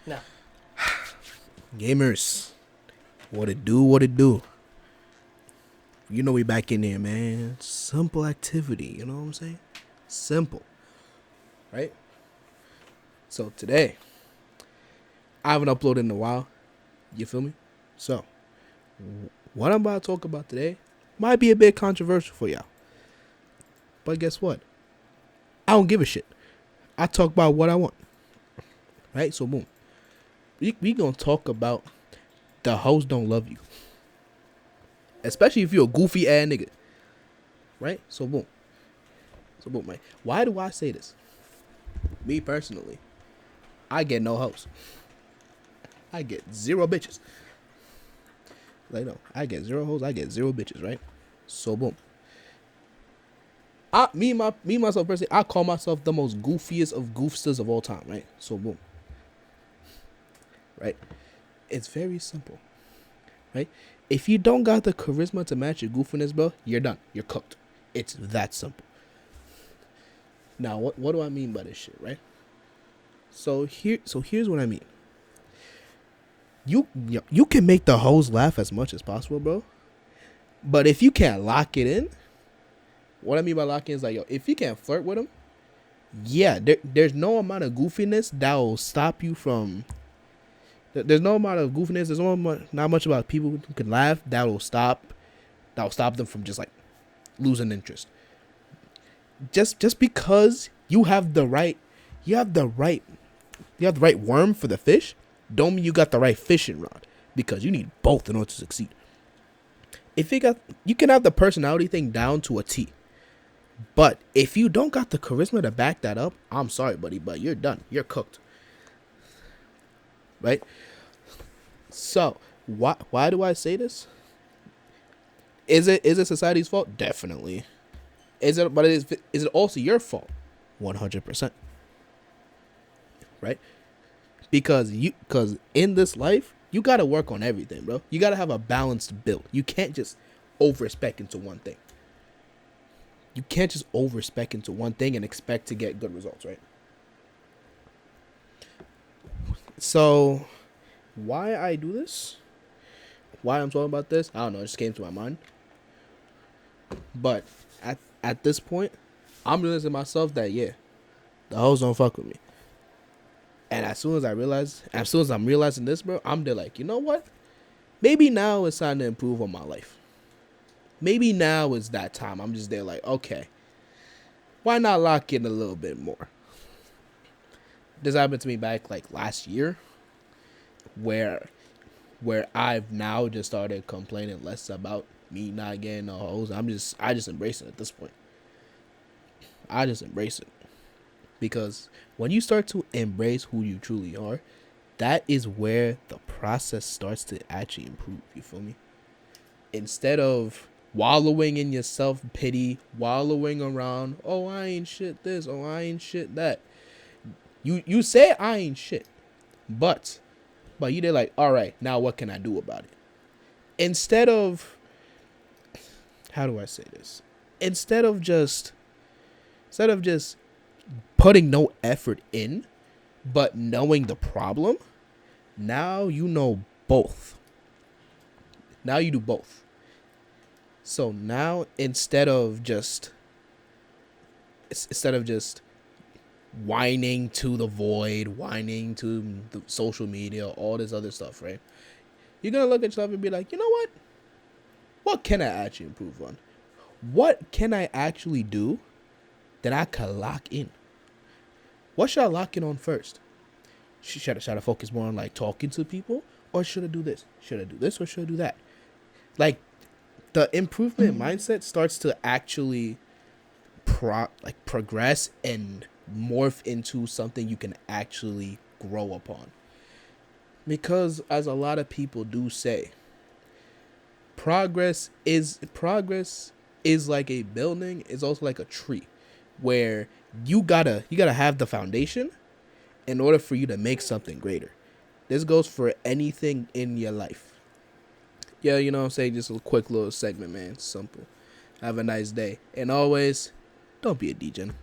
No. Gamers, what it do, what it do. You know we back in there, man. Simple activity, you know what I'm saying? Simple, right? So today, I haven't uploaded in a while. You feel me? So, what I'm about to talk about today might be a bit controversial for y'all. But guess what? I don't give a shit. I talk about what I want. Right? So boom. We gonna talk about the hoes don't love you. Especially if you're a goofy ass nigga. Right? So boom. Right? Why do I say this? Me personally, I get no hoes. I get zero bitches. Like no, I get zero hoes, I get zero bitches, right? So boom. Myself personally, I call myself the most goofiest of goofsters of all time, right? So boom. Right? It's very simple. Right? If you don't got the charisma to match your goofiness, bro, you're done. You're cooked. It's that simple. Now, what do I mean by this shit, right? So here's what I mean. You can make the hoes laugh as much as possible, bro. But if you can't lock it in, what I mean by locking is like, yo, if you can't flirt with them, yeah, there's no amount of goofiness that will stop you from. There's no amount of goofiness. There's not much about people who can laugh that will stop them from just like losing interest. Just because you have the right worm for the fish, don't mean you got the right fishing rod, because you need both in order to succeed. You can have the personality thing down to a T, but if you don't got the charisma to back that up, I'm sorry, buddy, but you're done. You're cooked. Right? So why do I say this? Is it society's fault? Definitely. Is it also your fault? 100%. Right? Because in this life, you gotta work on everything, bro. You gotta have a balanced build. You can't just over-spec into one thing. You can't just over-spec into one thing and expect to get good results, right? So, why I do this? Why I'm talking about this? I don't know. It just came to my mind. But at this point, I'm realizing myself that, yeah, the hoes don't fuck with me. And as soon as I'm realizing this, bro, I'm there like, you know what? Maybe now it's time to improve on my life. Maybe now is that time. I'm just there like, okay, why not lock in a little bit more? This happened to me back like last year, where I've now just started complaining less about me not getting no hoes. I just embrace it at this point. I just embrace it. Because when you start to embrace who you truly are, that is where the process starts to actually improve. You feel me? Instead of wallowing in your self-pity, wallowing around, oh, I ain't shit this, oh, I ain't shit that. You say I ain't shit, but you did like, all right, now what can I do about it? Instead of, how do I say this? Instead of just putting no effort in, but knowing the problem, now you know both. Now you do both. So now instead of just whining to the void, whining to the social media, all this other stuff, right? You're going to look at yourself and be like, you know what? What can I actually improve on? What can I actually do that I can lock in? What should I lock in on first? Should I focus more on like talking to people? Or should I do this? Should I do this or should I do that? Like, the improvement mindset starts to actually progress and morph into something you can actually grow upon. Because as a lot of people do say, progress is like a building, it's also like a tree, where you gotta have the foundation in order for you to make something greater. This goes for anything in your life. Yeah, you know what I'm saying? Just a quick little segment, man. Simple. Have a nice day. And always, don't be a degen.